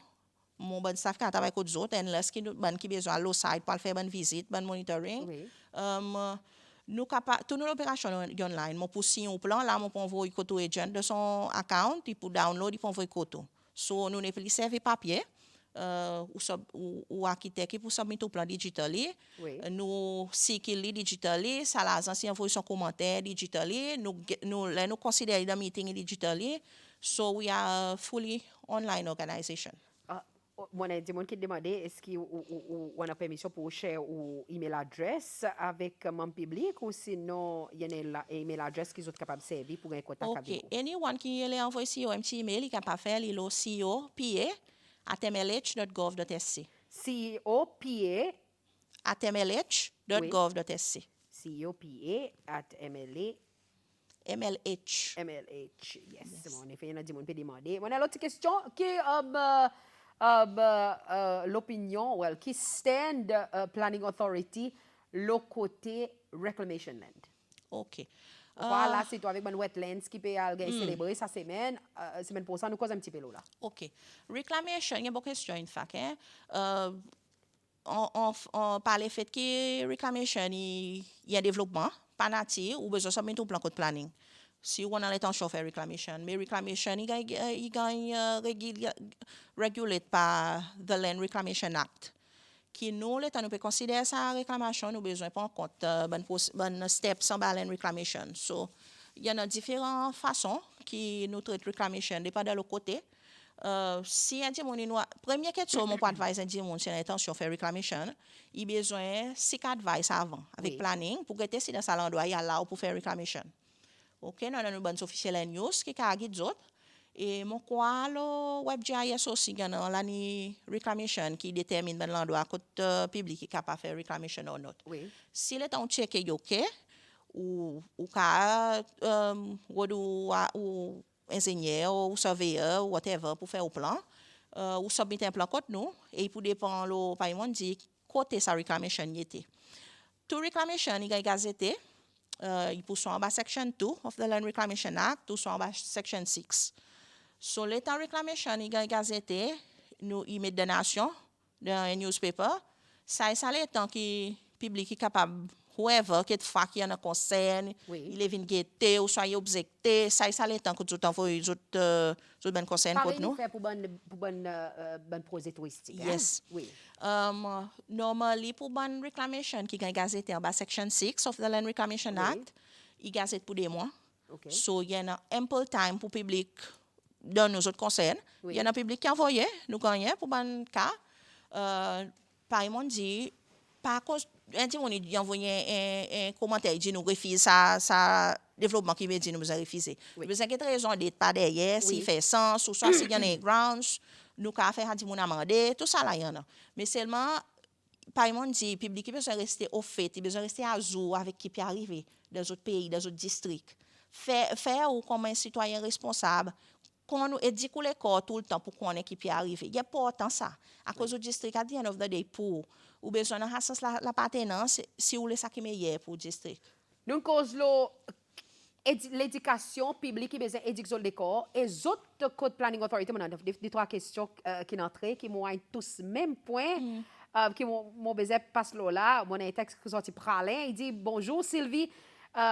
mon bon staff qui travaille code autres unless qui besoin le site pour faire une visite bon monitoring nous capable toute l'opération online mon pour signer un plan là mon pour envoyer coto agent de son account il pour download il pour envoyer coto so nous ne plus servir papier ou architecte pour submettre au plan digitally nous cycle digitally ça là si envoyer son commentaire digitally nous considérer le meeting digitally so we are fully online organization Moi, il y a des gens qui demandent est-ce qu'on a permission pour share ou email adresse avec mon public ou sinon, il y a une email adresse qui sont capables de servir pour un contact avec OK. vous. Anyone qui a envoyé CEO un petit email, il est capable de faire, il a CEO@mlh.gov.sc. COPA, oui, @mlh.gov.sc. COPA@MLA. MLH. MLH, yes. Yes. Bon, en effet, il y en a qui m'ont demandé. Mon l'autre question qui l'opinion, well, qui stand Planning Authority, le côté Reclamation Land. OK. Voilà, c'est toi avec mon wetlands qui peut célébrer sa semaine pour ça, nous cause un petit peu là. OK. Reclamation, il y a beaucoup de questions, in fact. Hein? On parle fait que reclamation, il y a développement, pas natif, ou besoin de mettre un plan de planning. Si on a l'intention de faire reclamation, mais reclamation, il gagne régulé par the Land Reclamation Act. Qui nous, l'État, nous peut considérer sa réclamation, nous besoin pas en compte, bon steps en land reclamation. So, il y en a différentes façons qui nous traitent reclamation, dépend de l'autre côté. Si un dit première question, mon pas advice un dit si l'intention faire reclamation, il besoin 6 advice avant avec Oui. planning pour que si dans ça l'endroit il y a là pour faire reclamation. OK, nous avons une bonne officielle news qui a guide d'autres et mon quoi le WebGIS aussi il y a la reclamation qui détermine ben l'endroit côté public qui est capable faire reclamation ou non. Oui. Si le temps check est OK ou ka ou ingénieur ou surveilleur ou whatever pour faire au plan ou submettre un plan contre nous et pour dépend le paiement dit côté sa reclamation y était. To reclamation il y a gazetté il pousse en bas section 2 of the Land Reclamation Act ou en bas section 6. So l'état reclamation il y a gazetté nous y met donation dans un newspaper ça les temps qui public qui capable whoever qui fois qui en a concerne Oui. il est venu guetter ou soit objecté ça les temps que tout envoyer autres ben concerne Pareil, contre nous nous. fait pour bon projet touristique. Yes. Hein? Oui. Normally pour ban reclamation qui gagne gazette en bas section 6 of the Land Reclamation Oui. Act, il gazette pour des mois. OK. So il y a ample time pour public dans nos autres concerns. Oui. Il y a un public qui envoyé nous gagnons pour ban cas par exemple dit par cause un petit on envoyé un commentaire dit nous refuse ça développement qui veut dire nous refuser. Oui. Vous avez raison d'être pas derrière s'il Oui. fait sens ou soit s'il y a des grounds nous ka faire dit mon amender tout ça là y en a. Mais seulement par exemple dit public qui besoin rester au fait, il besoin rester à jour avec qui peut arriver dans d'autres pays, dans d'autres districts. Faire ou comme un citoyen responsable qu'on nous éduque les corps tout le temps pour qu'on ait qui peut arriver. Il y a pas autant ça. À cause du district à the end of the day pour ou besoin de l'appartenance si vous voulez ça qui est meilleur pour le district. Nous cause l'éducation publique qui besoin d'éducation des corps et autres code planning authority on a des trois questions qui n'entrent qui m'ont tous même point qui m'ont besoin passe là mon un texte qui sorti pralin il dit bonjour Sylvie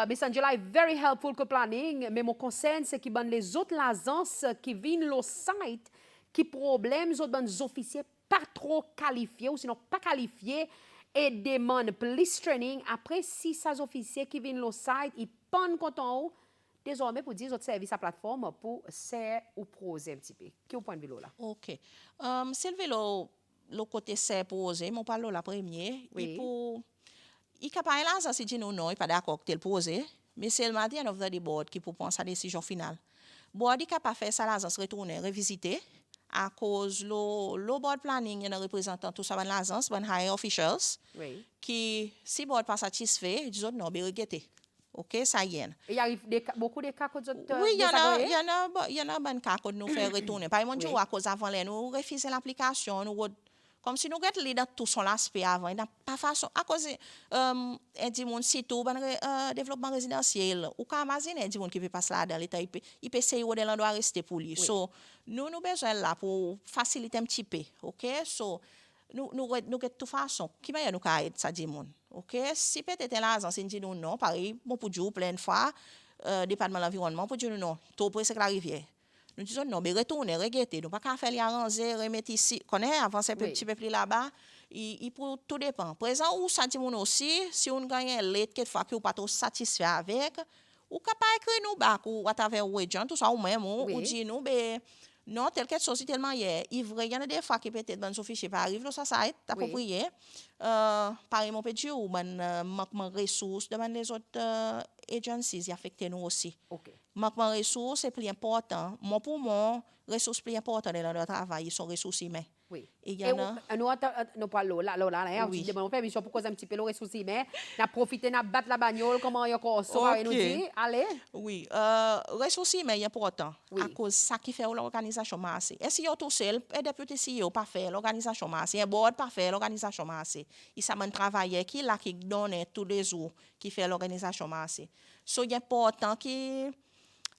Miss Angela is very helpful code planning mais mon concern c'est qui ban les autres agences qui viennent le site qui problème les autres officiers pas trop qualifiés ou sinon pas qualifiés et demande police training après si ces officiers qui viennent le site ils prennent content désormais pour dire autres services à plateforme pour c'est ou poser un petit peu qui au point de vue là OK. Sylvie le côté c'est posé mon parle la première oui. Il capable là ça c'est dit non il pas d'accord tel posé mais c'est le matin of the board qui pour prendre sa décision finale. Board est capable faire ça là se retourner revisiter à cause le board planning il y a un représentant tout ça dans l'agence ban high officials oui. qui si board pas satisfait ils disent non bien regretter. OK ça y est. Et il y a beaucoup de cas que oui, il y en a ben cas que nous fait retourner. Par exemple, oui. à cause avant nous refuser l'application, nous comme si nous gâte dans tout son aspect avant, n'a pas façon à cause dit mon site ou développement résidentiel ou ka imaginer dit mon qui peut passer là dans l'état il peut essayer de l'endroit rester pour lui. Oui. So nous besoin là pour faciliter un petit peu. OK? So nous de toute façon qui meilleur nous ka aide ça dit mon. OK, si peut-être l'argent c'est dit non pareil bon pour dire plein de fois département de l'environnement pour dire non trop près c'est la rivière nous disons non mais retourner regretter nous pas qu'à faire les arranger remettre ici connaît avancer un petit peu plus là-bas il pour tout dépend présent ou ça dit mon aussi si on gagne l'aide quelquefois que ou pas trop satisfait avec ou capable écrire nous back ou à travers Wedge tout ça ou même ou dit nous ben Non, tel quelque chose, tellement hier. Il y en a des fois qui peut-être dans ce fichier pas arrive, là, ça est approprié. Par exemple, peut ou manquement de ressources, demande les autres agencies, y affectent nous aussi. OK. Manquement de ressources, c'est plus important. Moi, pour moi, ressources plus importantes dans le travail, sont ressources humaines. Oui. Et il y en a. Nous parlons là, Oui. on demande permission pour causer un petit peu le ressources humaines. On a profité, on a battu la bagnole, comment il y a encore ça, nous dit, allez. Oui, ressources humaines, c'est important. Oui. À cause de ça qui fait l'organisation massée. Et si vous tout seul, et député CEO pas fait l'organisation massée, un board pas fait l'organisation massée. Il s'est un travailleur qui là qui donne tous les jours qui fait l'organisation massée. So, il est important que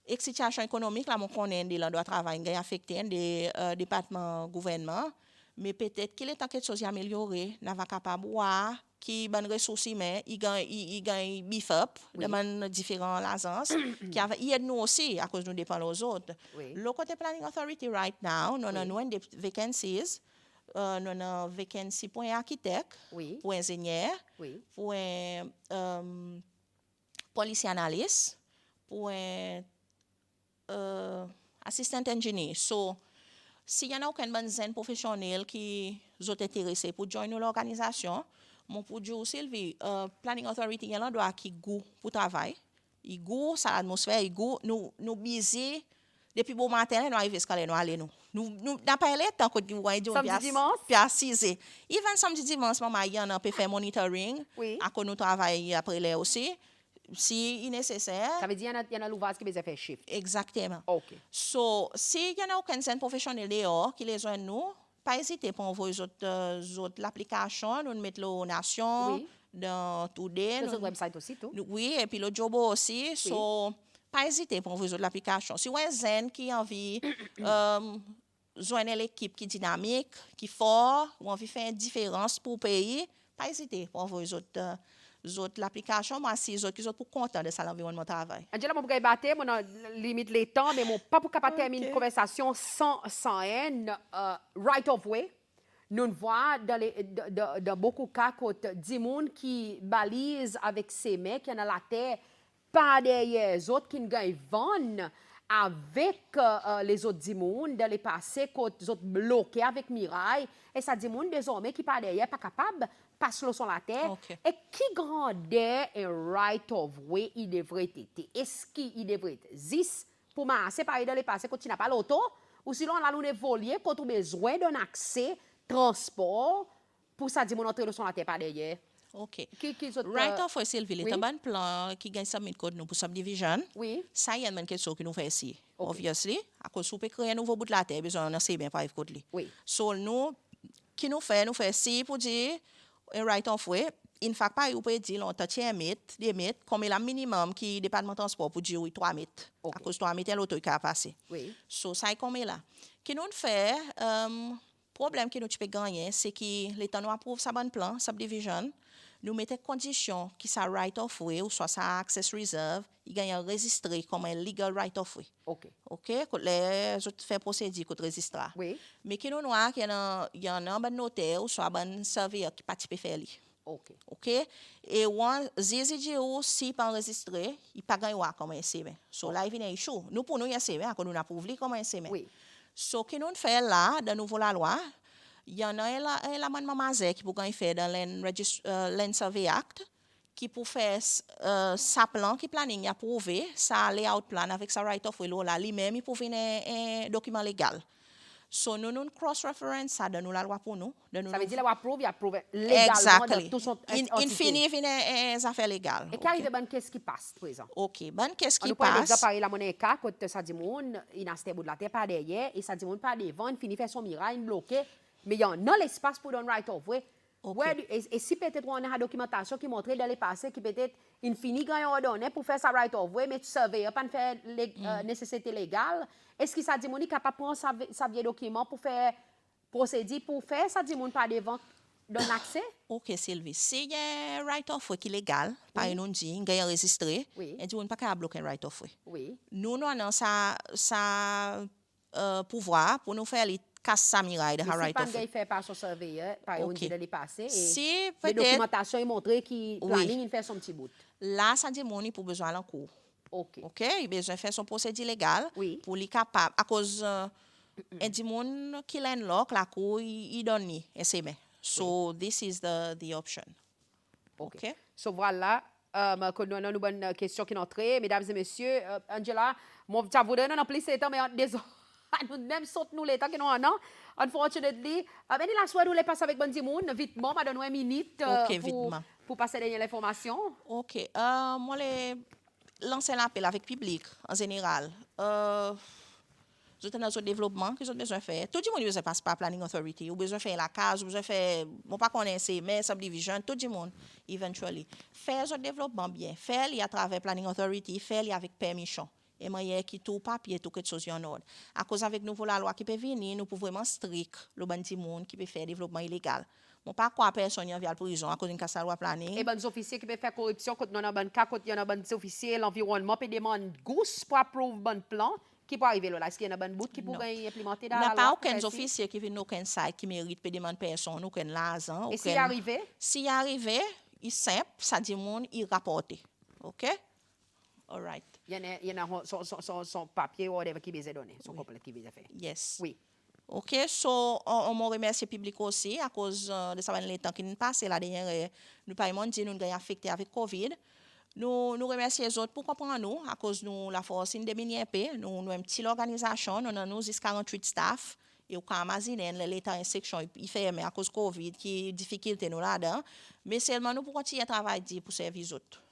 la situation économique, là, on connaît des endroits de travail qui affecté des départements gouvernement, mais peut-être qu'il est temps quelque chose d'améliorer, on va capable voir qui bonne ressources humaines, il gagne beef up, de différentes agences, qui aide nous aussi à cause nous dépendons aux autres. Oui. Le côté planning authority right now, nous avons des vacancies, nous avons vacancy pour un architecte, pour un ingénieur, pour un policier analyste, pour un assistant engineer. So, s'il y en a aucun bon zen professionnel qui sont intéressés pour joindre l'organisation, mon pour dire Sylvie, Planning Authority, il y a un doit qui goût pour travail. Il goût ça l'atmosphère, il goût nous busy depuis bon matin, nous arrivons jusqu'à nous aller nous. Nous n'a pas le temps que nous voyons samedi dimanche. Puis à 6 heures. Even samedi dimanche, maman, il y en a peut faire monitoring. À quoi nous travaillons après les aussi. Si nécessaire. Ça veut dire qu'il y en a l'ouvrage qui besoin faire shift. Exactement. OK. So, si y en a aucun centre professionnel dehors qui les joignent nous, pas hésiter pour envoyer l'application, nous mettons aux nations, dans Today. Sur le website aussi, tout. Oui, et puis le job aussi. So, pas hésiter pour envoyer l'application. Si vous avez un zen qui a envie joindre l'équipe qui est dynamique, qui est fort, ou envie de faire une différence pour le pays, pas hésiter pour envoyer l'application, moi, si les autres qui sont pour content de ça, l'environnement de travail. Angela, je vais battre, je limite les temps, mais je ne pas pour terminer une conversation sans haine. Right of way. Nous voyons dans beaucoup de cas des gens qui balisent avec ses mains, qui ont la terre, pas derrière les autres, qui gagnent vendre avec les autres gens, dans les passés, qui sont bloqués avec Mirail. Et ça dit gens désormais qui pas derrière, pas capable passe sur la terre. Okay. Et qui grandeur un right of way il devrait être? Est-ce qu'il devrait être 10 pour masser par dans les passés quand tu n'as pas l'auto? Ou sinon, on a un volier quand tu as besoin d'un accès transport pour ça dire mon entrée sur la terre par derrière? OK. Right of way, Sylvie, c'est un bon plan qui gagne 5 000 codes pour subdivision. Oui. Ça y est, une question que nous faisons ici. Obviously, à cause où peut créer un nouveau bout de la terre, besoin d'un bien par code. Oui. So, nous, qui nous fait si pour dire un right of way, il ne fait pas, vous pouvez dire, longtemps, 2 mètres, comme le minimum qui est département de transport pour dire 3 mètres. À cause de 3 mètres, l'auto qui a passé. Oui. So, ça est comme là. Qui nous fait, problème que nous peut gagner, c'est que l'État nous approuve sa bonne plan, subdivision. Nous mettons conditions qui ça right of way ou soit ça access reserve, il gagne enregistré comme un legal right of way. OK. OK, les autres fait procédure qu'on registre. Oui. Mais qui nous noir qu'il y en a un bon notaire ou soit un surveilleur qui participe faire lui. OK. OK, et on zizi dit si pas enregistré, il pas gagner comme un CB. So là il vient issue. Nous pour nous il y a CB quand nous approuve comme un CB. Oui. So qui nous fait là de nouveau la loi. Il y en a un amendement majeur qui peut faire dans l'Land Survey Act qui peut faire sa plan qui planning approuvé sa layout plan avec sa right of way là lui-même il peut faire un document légal. So nous cross-reference ça dans la loi pour nous. Ça veut dire la approuve, il approuve légalement dans tout son Il finit une affaire légale. Et qu'arrive ben qu'est-ce qui passe présent? OK, ben qu'est-ce qui passe? On peut exemple la monnaie cas quand ça dit moun il a cette bout de la terre pas derrière et ça dit moun pas devant, il finit faire son mirail bloqué. Mais il y a l'espace pour donner right of way. Okay. Et si peut-être on a une documentation qui montre dans les passés qui peut-être il finit gagne ordonné pour faire ça right of way, mais tu surveilles pas faire nécessité légale. Est-ce que ça dit mon est capable de prendre sa vieux document pour faire procéder pour faire ça dit mon pas devant donner accès? OK Sylvie, si il y a right of way qui est légal, par une dit gagne enregistré, et dit on pas capable bloquer right of way. Oui. Nous avons ça pouvoir pour nous faire les casse sa miraille de right of way. Si pas fait par son surveilleur, par on dit d'aller passer si la documentation est montrée qui planning il fait son petit bout. Là ça dit mon pour besoin en cours. OK. OK, il besoin faire son procédure légal oui. pour lui capable à cause Et du monde qui l'enlock la cour, il donne ni, et c'est bien. So, this is the option. OK. So, voilà. Que nous avons une bonne question qui est entrée. Mesdames et messieurs, Angela, moi, ça voudrait nous plus de temps, mais désolé. Nous même saute nous l'état que nous avons. Unfortunately, ben la soirée nous les passe avec bon Moun, vite, ma donne une minute pour passer dernière information. OK. Moi, lancer l'appel avec le public en général. Vous êtes dans un développement que vous avez besoin de faire. Tout le monde ne besoin pas planning authority. Vous avez besoin de faire la case, vous avez besoin de faire, je ne pas connaître, mais subdivision, tout le monde, eventually. Faire un développement bien. Faire-le à travers planning authority, faire-le avec permission. Et moi, il y a tout papier, tout quelque chose en ordre. À cause avec nous, la loi qui peut venir, nous pouvons vraiment strict le bandit monde qui peut faire développement illégal. Bon, pas quoi personne y a en prison à cause d'une casse à loi planning. Et les officiers qui peuvent faire corruption, quand nous avons un cas, quand il y a un officier, l'environnement peut demander gousse pour approuver un plan. Qui peut arriver là? Est-ce qu'il y a un bout qui pourrait implémenter dans la loi? Il n'y a pas aucun officier qui vient aucun site qui mérite de demander personne, aucun l'argent. Et s'il arrive? S'il arrive, il est simple, ça dit monde, il rapporte. OK? All right. Il y en a son papier ou whatever qui besoin donner, son complet qui besoin faire. Yes. Oui. OK, so on me remercie le public aussi à cause de ça les temps qui nous passent la dernière nous pas dit nous avons affecté avec Covid. Nous remercions les autres pour comprendre nous à cause nous la force in de nous avons une petite organisation, nous avons 48 staff et au Amazinen l'état en section il fait mais à cause Covid qui difficulté nous là-dedans mais seulement nous pour continuer à travailler pour servir les autres.